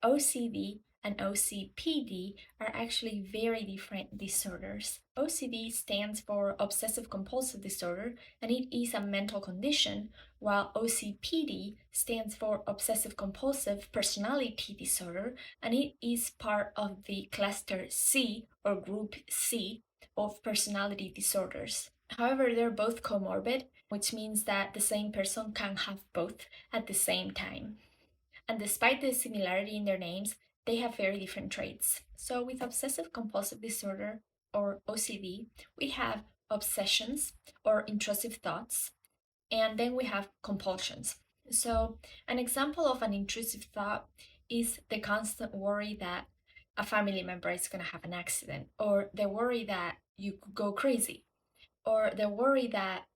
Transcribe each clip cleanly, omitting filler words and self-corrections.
OCD and OCPD are actually very different disorders. OCD stands for obsessive compulsive disorder, and it is a mental condition, while OCPD stands for obsessive compulsive personality disorder, and it is part of the cluster C or group C of personality disorders. However, they're both comorbid, which means that the same person can have both at the same time. And despite the similarity in their names, they have very different traits. So, with obsessive compulsive disorder, or OCD, we have obsessions or intrusive thoughts, and then we have compulsions. So, an example of an intrusive thought is the constant worry that a family member is going to have an accident, or the worry that you could go crazy, or the worry that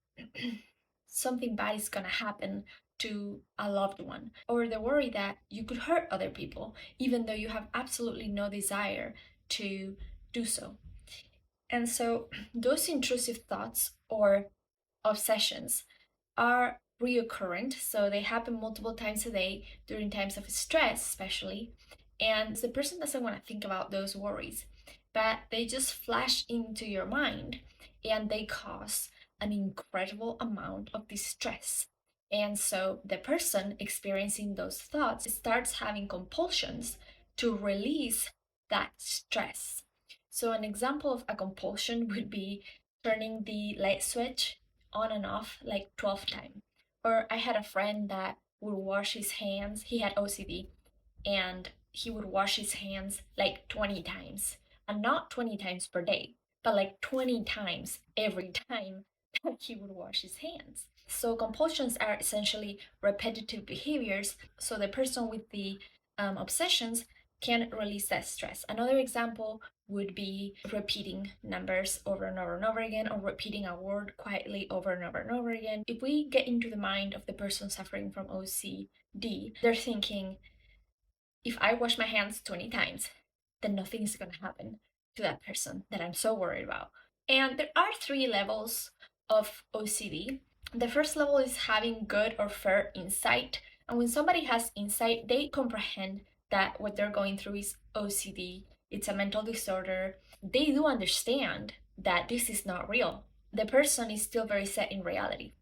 something bad is going to happen to a loved one, or the worry that you could hurt other people, even though you have absolutely no desire to do so. And so, those intrusive thoughts or obsessions are reoccurrent, so they happen multiple times a day during times of stress, especially. And the person doesn't want to think about those worries, but they just flash into your mind and they cause an incredible amount of distress. And so the person experiencing those thoughts starts having compulsions to release that stress. So, an example of a compulsion would be turning the light switch on and off like 12 times. Or I had a friend that would wash his hands, he had OCD, and he would wash his hands like 20 times. And not 20 times per day, but like 20 times every time that he would wash his hands. So compulsions are essentially repetitive behaviors. So the person with the obsessions can release that stress. Another example would be repeating numbers over and over and over again, or repeating a word quietly over and over and over again. If we get into the mind of the person suffering from OCD, they're thinking, if I wash my hands 20 times, then nothing is going to happen to that person that I'm so worried about. And there are 3 levels of OCD. The first level is having good or fair insight. And when somebody has insight, they comprehend that what they're going through is OCD, it's a mental disorder. They do understand that this is not real. The person is still very set in reality.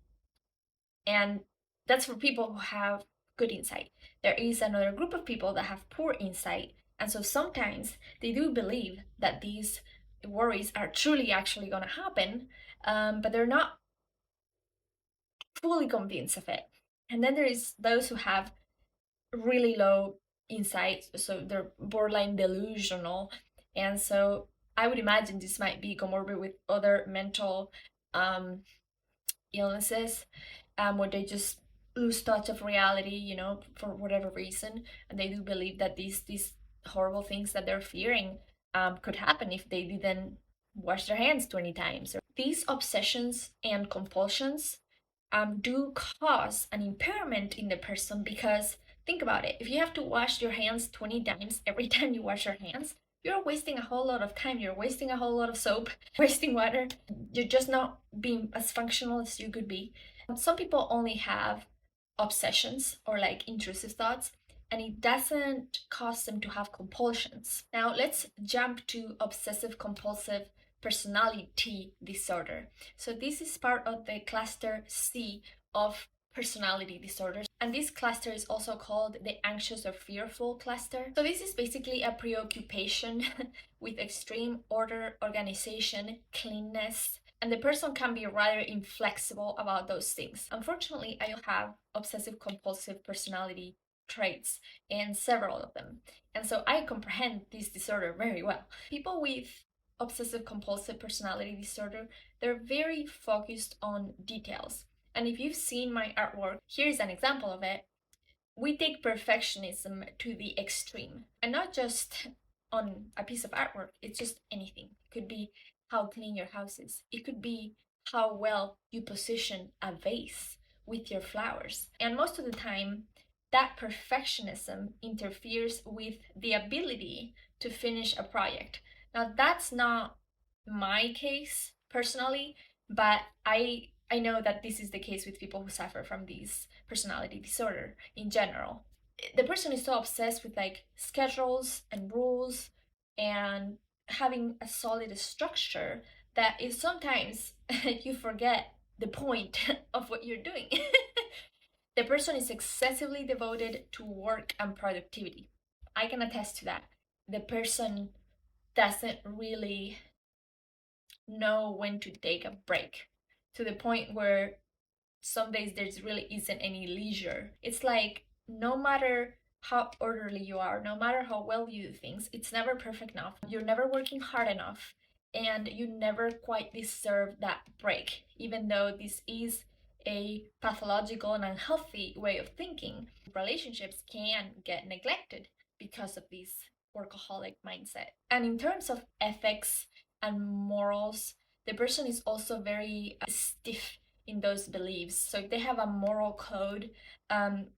And that's for people who have good insight. There is another group of people that have poor insight. And so sometimes they do believe that these worries are truly actually going to happen, but they're not fully convinced of it. And then there is those who have really low insight, so they're borderline delusional. And so I would imagine this might be comorbid with other mental illnesses, where they just lose touch of reality, for whatever reason, and they do believe that these horrible things that they're fearing could happen if they didn't wash their hands 20 times. These obsessions and compulsions do cause an impairment in the person, because think about it. If you have to wash your hands 20 times every time you wash your hands, you're wasting a whole lot of time. You're wasting a whole lot of soap, wasting water. You're just not being as functional as you could be. Some people only have obsessions or like intrusive thoughts, and it doesn't cause them to have compulsions. Now, let's jump to obsessive compulsive personality disorder. So, this is part of the cluster C of personality disorders, and this cluster is also called the anxious or fearful cluster. So this is basically a preoccupation with extreme order, organization, cleanness, and the person can be rather inflexible about those things. Unfortunately, I have obsessive compulsive personality traits, and several of them, and so I comprehend this disorder very well. People with obsessive compulsive personality disorder, they're very focused on details. And if you've seen my artwork, here's an example of it. We take perfectionism to the extreme, and not just on a piece of artwork, it's just anything. It could be how clean your house is. It could be how well you position a vase with your flowers. And most of the time, that perfectionism interferes with the ability to finish a project. Now, that's not my case personally, but I know that this is the case with people who suffer from this personality disorder in general. the person is so obsessed with like schedules and rules and having a solid structure that is sometimes you forget the point of what you're doing. The person is excessively devoted to work and productivity. I can attest to that. The person doesn't really know when to take a break, to the point where some days there's really isn't any leisure. It's like no matter how orderly you are, no matter how well you do things, it's never perfect enough. You're never working hard enough, and you never quite deserve that break, even though this is a pathological and unhealthy way of thinking. Relationships can get neglected because of this workaholic mindset. And in terms of ethics and morals, the person is also very stiff in those beliefs. So if they have a moral code, um,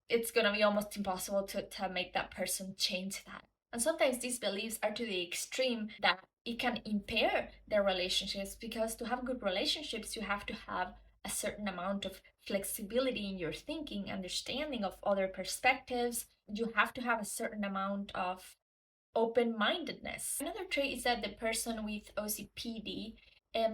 it's gonna be almost impossible to make that person change that. And sometimes these beliefs are to the extreme that it can impair their relationships, because to have good relationships, you have to have a certain amount of flexibility in your thinking, understanding of other perspectives. You have to have a certain amount of open mindedness. Another trait is that the person with OCPD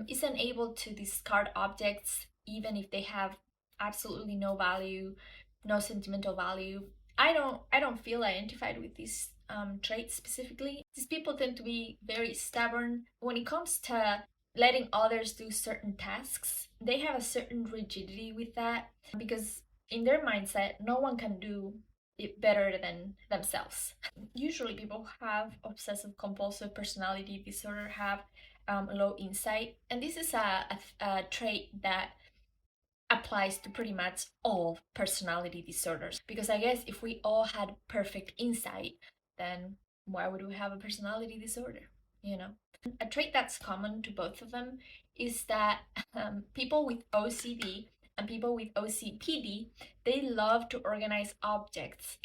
isn't able to discard objects even if they have absolutely no value, no sentimental value. I don't feel identified with this trait specifically. These people tend to be very stubborn when it comes to letting others do certain tasks. They have a certain rigidity with that because in their mindset, no one can do it better than themselves. Usually, people who have obsessive compulsive personality disorder have low insight, and this is a trait that applies to pretty much all personality disorders. Because I guess if we all had perfect insight, then why would we have a personality disorder? You know? A trait that's common to both of them is that people with OCD and people with OCPD, they love to organize objects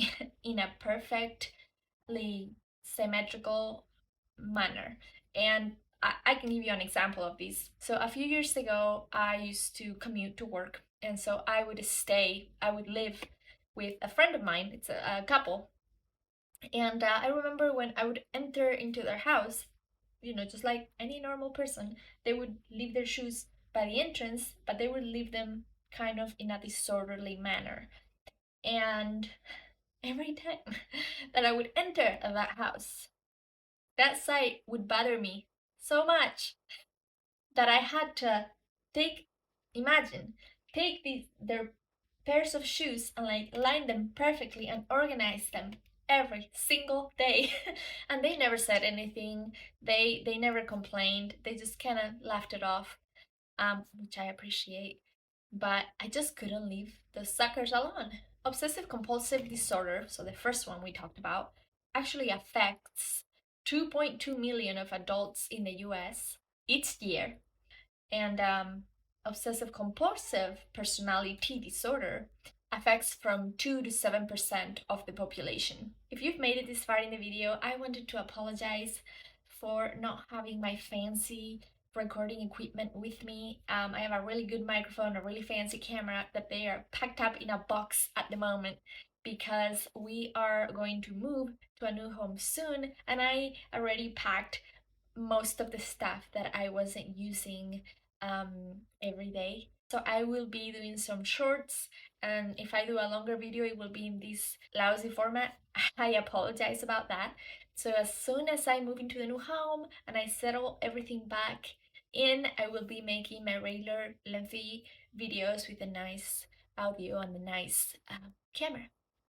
in a perfectly symmetrical manner. And I can give you an example of this. So a few years ago, I used to commute to work, and so I would live with a friend of mine. It's a couple, and I remember when I would enter into their house, just like any normal person, they would leave their shoes by the entrance, but they would leave them kind of in a disorderly manner. And every time that I would enter that house, that sight would bother me so much that I had to take, imagine, take their pairs of shoes and like line them perfectly and organize them every single day. And they never said anything. They never complained. They just kind of laughed it off, which I appreciate. But I just couldn't leave the suckers alone. Obsessive compulsive disorder, so the first one we talked about, actually affects 2.2 million of adults in the US each year. And obsessive compulsive personality disorder affects from 2 to 7% of the population. If you've made it this far in the video, I wanted to apologize for not having my fancy recording equipment with me. I have a really good microphone, a really fancy camera that they are packed up in a box at the moment because we are going to move to a new home soon, and I already packed most of the stuff that I wasn't using every day. So I will be doing some shorts, and if I do a longer video, it will be in this lousy format. I apologize about that. So as soon as I move into the new home and I settle everything back in, I will be making my regular lengthy videos with a nice audio and a nice camera.